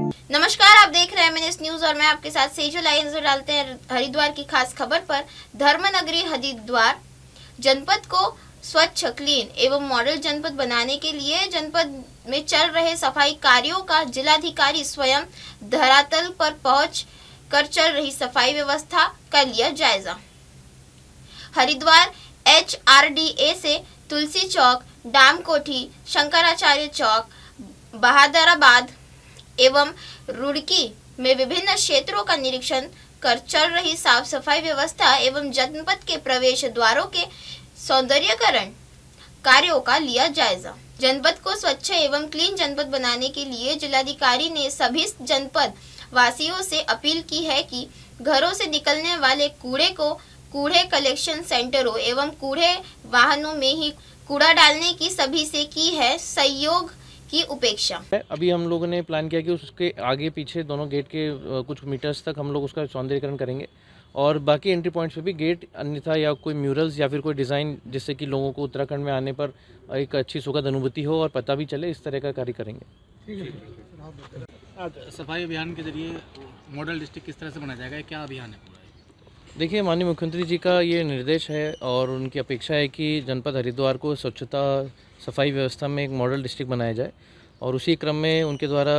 नमस्कार, आप देख रहे हैं MNS न्यूज और मैं आपके साथ सेजल। आइए नजर डालते हैं हरिद्वार की खास खबर पर। धर्मनगरी हरिद्वार जनपद को स्वच्छ, क्लीन एवं मॉडल जनपद बनाने के लिए जनपद में चल रहे सफाई कार्यों का जिलाधिकारी स्वयं धरातल पर पहुंच कर चल रही सफाई व्यवस्था का लिया जायजा। हरिद्वार HRDA से तुलसी चौक, डाम कोठी, शंकराचार्य चौक, बहादुराबाद एवं रुड़की में विभिन्न क्षेत्रों का निरीक्षण कर चल रही साफ सफाई व्यवस्था एवं जनपद के प्रवेश द्वारों के सौंदर्यीकरण कार्यों का लिया जायजा। जनपद को स्वच्छ एवं क्लीन जनपद बनाने के लिए जिलाधिकारी ने सभी जनपद वासियों से अपील की है कि घरों से निकलने वाले कूड़े को कूड़े कलेक्शन सेंटरों एवं कूड़े वाहनों में ही कूड़ा डालने की सभी से की है सहयोग की उपेक्षा। अभी हम लोगों ने प्लान किया कि उसके आगे पीछे दोनों गेट के कुछ मीटर्स तक हम लोग उसका सौंदर्यीकरण करेंगे और बाकी एंट्री पॉइंट्स पे भी गेट अन्यथा या कोई म्यूरल्स या फिर कोई डिज़ाइन जिससे कि लोगों को उत्तराखंड में आने पर एक अच्छी सुखद अनुभूति हो और पता भी चले, इस तरह का कार्य करेंगे। सफाई अभियान के जरिए मॉडल डिस्ट्रिक्ट किस तरह से बनाया जाएगा, क्या अभियान है? देखिए, माननीय मुख्यमंत्री जी का ये निर्देश है और उनकी अपेक्षा है कि जनपद हरिद्वार को स्वच्छता सफाई व्यवस्था में एक मॉडल डिस्ट्रिक्ट बनाया जाए और उसी क्रम में उनके द्वारा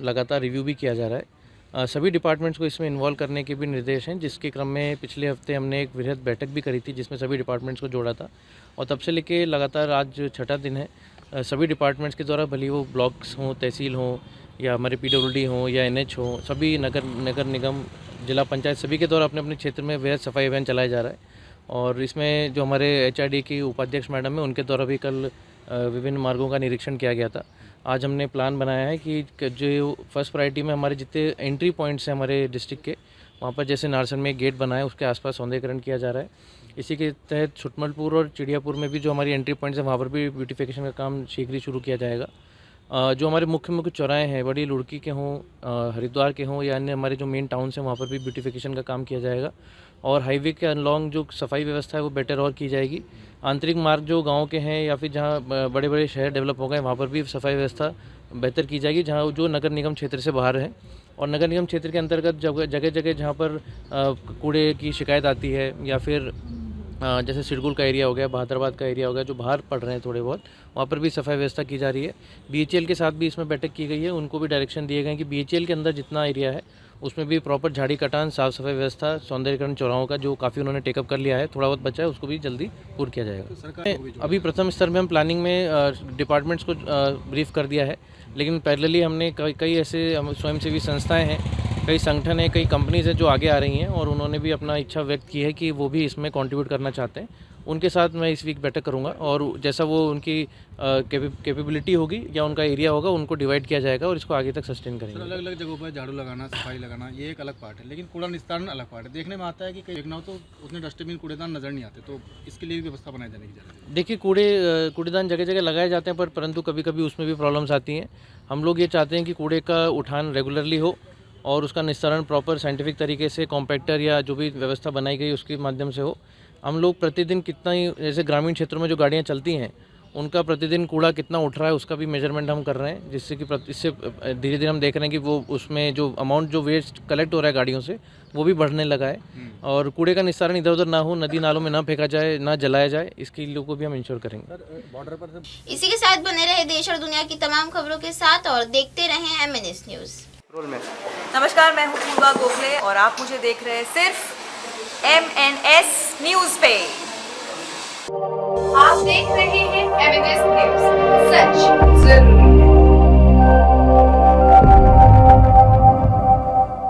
लगातार रिव्यू भी किया जा रहा है। सभी डिपार्टमेंट्स को इसमें इन्वॉल्व करने के भी निर्देश हैं, जिसके क्रम में पिछले हफ्ते हमने एक वृहद बैठक भी करी थी जिसमें सभी डिपार्टमेंट्स को जोड़ा था और तब से लेके लगातार आज छठा दिन है। सभी डिपार्टमेंट्स के द्वारा भले वो ब्लॉक्स हों, तहसील हों या हमारे PWD हों या NH हों, सभी नगर निगम, जिला पंचायत, सभी के द्वारा अपने अपने क्षेत्र में वृहद सफाई अभियान चलाया जा रहा है और इसमें जो हमारे HRD की उपाध्यक्ष मैडम है उनके द्वारा भी कल विभिन्न मार्गों का निरीक्षण किया गया था। आज हमने प्लान बनाया है कि जो फर्स्ट प्रायोरिटी में हमारे जितने एंट्री पॉइंट्स हैं हमारे डिस्ट्रिक्ट के, वहाँ पर जैसे नारसन में एक गेट बना है उसके आसपास सौंदर्यीकरण किया जा रहा है। इसी के तहत छुटमलपुर और चिड़ियापुर में भी जो हमारी एंट्री पॉइंट्स हैं वहाँ पर भी ब्यूटिफिकेशन का काम शीघ्र ही शुरू किया जाएगा। जो हमारे मुख्य चौराहे हैं, बड़ी लुड़की के हों, हरिद्वार के हों या अन्य हमारे जो मेन टाउन्स हैं वहाँ पर भी ब्यूटिफिकेशन का काम किया जाएगा और हाईवे के अनलॉन्ग जो सफाई व्यवस्था है वो बेटर और की जाएगी। आंतरिक मार्ग जो गांव के हैं या फिर जहाँ बड़े बड़े शहर डेवलप हो गए वहाँ पर भी सफाई व्यवस्था बेहतर की जाएगी, जहाँ जो नगर निगम क्षेत्र से बाहर है। और नगर निगम क्षेत्र के अंतर्गत जगह जगह जहाँ पर कूड़े की शिकायत आती है या फिर जैसे सिरगुल का एरिया हो गया, बहादुराबाद का एरिया हो गया, जो बाहर पड़ रहे हैं थोड़े बहुत, वहाँ पर भी सफाई व्यवस्था की जा रही है। BHL के साथ भी इसमें बैठक की गई है, उनको भी डायरेक्शन दिए गए हैं कि BHL के अंदर जितना एरिया है उसमें भी प्रॉपर झाड़ी कटान, साफ़ सफाई व्यवस्था, सौंदर्यीकरण चौराहों का जो काफ़ी उन्होंने टेकअप कर लिया है, थोड़ा बहुत बचा है उसको भी जल्दी पूर्ण किया जाएगा। अभी प्रथम स्तर में हम प्लानिंग में डिपार्टमेंट्स को ब्रीफ कर दिया है, लेकिन पैरेलली हमने कई ऐसे स्वयंसेवी संस्थाएँ हैं, कई संगठन है, कई कंपनीज़ हैं जो आगे आ रही हैं और उन्होंने भी अपना इच्छा व्यक्त की है कि वो भी इसमें कंट्रीब्यूट करना चाहते हैं। उनके साथ मैं इस वीक बैठक करूंगा और जैसा वो उनकी कैपेबिलिटी होगी या उनका एरिया होगा उनको डिवाइड किया जाएगा और इसको आगे तक सस्टेन करेंगे। अलग अलग जगहों पर झाड़ू लगाना, सफाई लगाना, ये एक अलग पार्ट है, लेकिन कूड़ा निस्तारण अलग पार्ट है। देखने में आता है कि कई जगहों तो उसमें डस्टबिन, कूड़ेदान नजर नहीं आते, तो इसके लिए भी व्यवस्था बनाई जाने की जरूरत है। देखिए, कूड़ेदान जगह जगह लगाए जाते हैं परंतु कभी कभी उसमें भी प्रॉब्लम्स आती हैं। हम लोग ये चाहते हैं कि कूड़े का उठान रेगुलरली हो और उसका निस्तारण प्रॉपर साइंटिफिक तरीके से कॉम्पैक्टर या जो भी व्यवस्था बनाई गई उसके माध्यम से हो। हम लोग प्रतिदिन कितना ही, जैसे ग्रामीण क्षेत्रों में जो गाड़ियाँ चलती हैं उनका प्रतिदिन कूड़ा कितना उठ रहा है उसका भी मेजरमेंट हम कर रहे हैं, जिससे कि इससे धीरे धीरे हम देख रहे हैं कि वो उसमें जो अमाउंट जो वेस्ट कलेक्ट हो रहा है गाड़ियों से वो भी बढ़ने लगा है और कूड़े का निस्तारण इधर उधर ना हो, नदी नालों में ना फेंका जाए, ना जलाया जाए, इसके लोगों को भी हम इंश्योर करेंगे। इसी के साथ बने रहे देश और दुनिया की तमाम खबरों के साथ और देखते रहें MNS न्यूज। नमस्कार, मैं हूँ पूर्वा गोखले और आप मुझे देख रहे हैं सिर्फ MNS न्यूज पे। आप देख रहे हैं MNS न्यूज, सच जरूर।